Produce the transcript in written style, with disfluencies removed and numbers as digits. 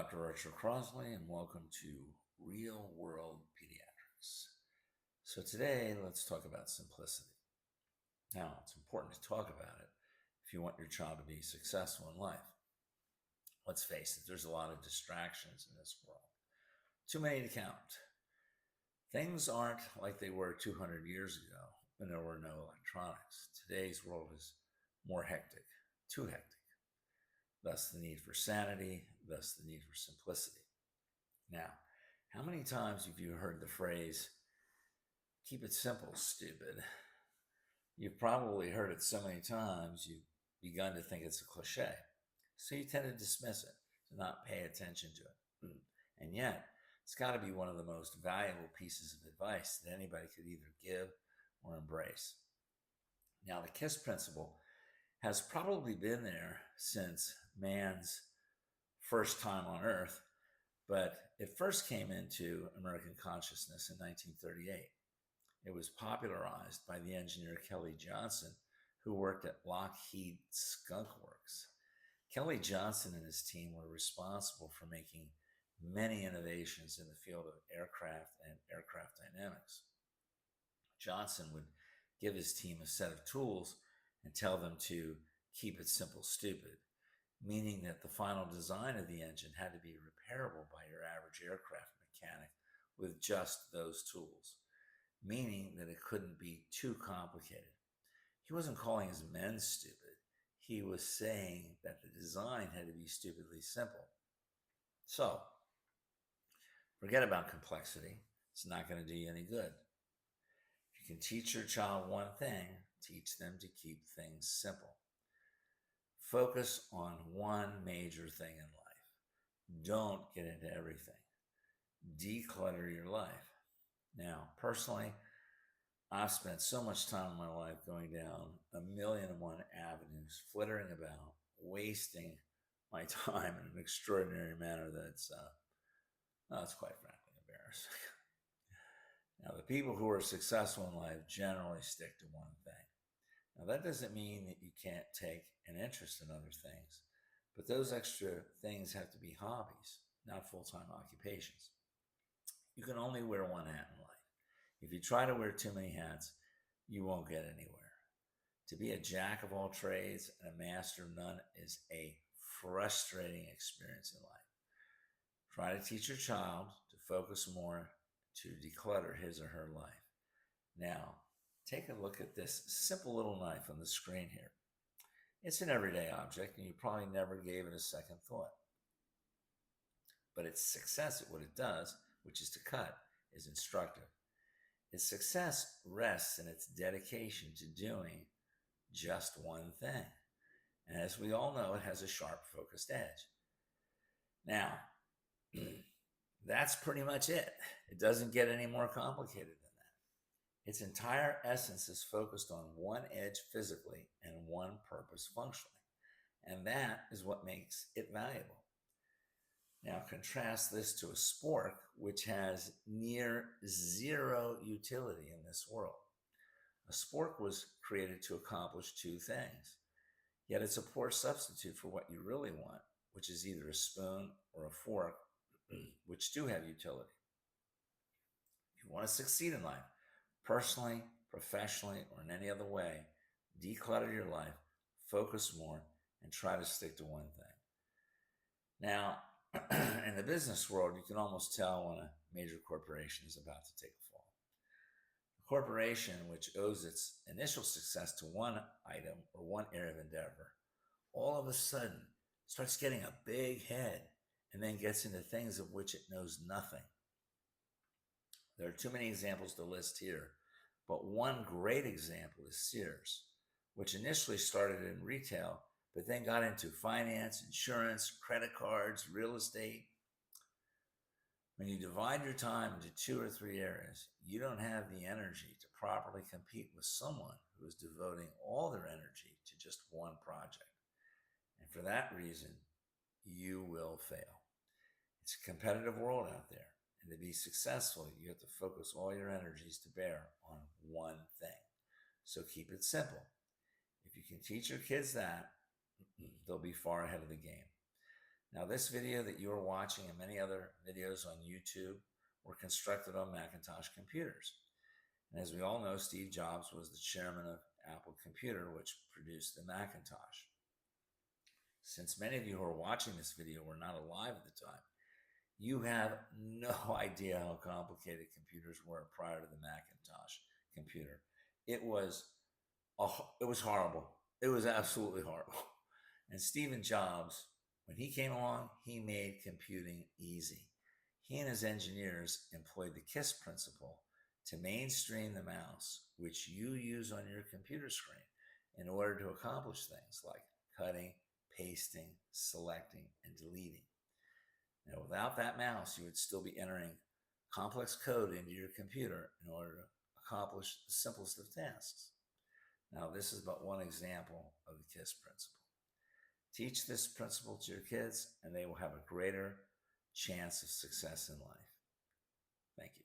Dr. Richard Crosley, and welcome to Real World Pediatrics. So, today let's talk about simplicity. Now, it's important to talk about it if you want your child to be successful in life. Let's face it, there's a lot of distractions in this world, too many to count. Things aren't like they were 200 years ago when there were no electronics. Today's world is more hectic, too hectic. Thus, the need for sanity, thus, the need for simplicity. Now, how many times have you heard the phrase, keep it simple, stupid? You've probably heard it so many times you've begun to think it's a cliche. So you tend to dismiss it, to not pay attention to it. And yet, it's got to be one of the most valuable pieces of advice that anybody could either give or embrace. Now, the KISS principle has probably been there since man's first time on Earth, but it first came into American consciousness in 1938. It was popularized by the engineer Kelly Johnson, who worked at Lockheed Skunk Works. Kelly Johnson and his team were responsible for making many innovations in the field of aircraft and aircraft dynamics. Johnson would give his team a set of tools and tell them to keep it simple, stupid, meaning that the final design of the engine had to be repairable by your average aircraft mechanic with just those tools, meaning that it couldn't be too complicated. He wasn't calling his men stupid. He was saying that the design had to be stupidly simple. So, forget about complexity. It's not going to do you any good. If you can teach your child one thing, teach them to keep things simple. Focus on one major thing in life. Don't get into everything. Declutter your life. Now, personally, I've spent so much time in my life going down 1,000,001 avenues, flittering about, wasting my time in an extraordinary manner that's quite frankly embarrassing. Now, the people who are successful in life generally stick to one thing. Now, that doesn't mean that you can't take an interest in other things, but those extra things have to be hobbies, not full-time occupations. You can only wear one hat in life. If you try to wear too many hats, you won't get anywhere. To be a jack of all trades and a master of none is a frustrating experience in life. Try to teach your child to focus more, to declutter his or her life. Now, take a look at this simple little knife on the screen here. It's an everyday object, and you probably never gave it a second thought. But its success at what it does, which is to cut, is instructive. Its success rests in its dedication to doing just one thing. And as we all know, it has a sharp, focused edge. Now, that's pretty much it. It doesn't get any more complicated than that. Its entire essence is focused on one edge physically and one purpose functionally. And that is what makes it valuable. Now, contrast this to a spork, which has near zero utility in this world. A spork was created to accomplish two things, yet it's a poor substitute for what you really want, which is either a spoon or a fork, which do have utility. If you want to succeed in life, personally, professionally, or in any other way, declutter your life, focus more, and try to stick to one thing. Now, in the business world, you can almost tell when a major corporation is about to take a fall. A corporation which owes its initial success to one item or one area of endeavor, all of a sudden starts getting a big head and then gets into things of which it knows nothing. There are too many examples to list here, but one great example is Sears, which initially started in retail, but then got into finance, insurance, credit cards, real estate. When you divide your time into 2 or 3 areas, you don't have the energy to properly compete with someone who is devoting all their energy to just one project. And for that reason, you will fail. It's a competitive world out there. And to be successful, you have to focus all your energies to bear on one thing. So keep it simple. If you can teach your kids that, they'll be far ahead of the game. Now, this video that you are watching and many other videos on YouTube were constructed on Macintosh computers. And as we all know, Steve Jobs was the chairman of Apple Computer, which produced the Macintosh. Since many of you who are watching this video were not alive at the time, you have no idea how complicated computers were prior to the Macintosh computer. It was horrible. It was absolutely horrible. And Steve Jobs, when he came along, he made computing easy. He and his engineers employed the KISS principle to mainstream the mouse, which you use on your computer screen, in order to accomplish things like cutting, pasting, selecting, and deleting. Now, without that mouse, you would still be entering complex code into your computer in order to accomplish the simplest of tasks. Now, this is but one example of the KISS principle. Teach this principle to your kids, and they will have a greater chance of success in life. Thank you.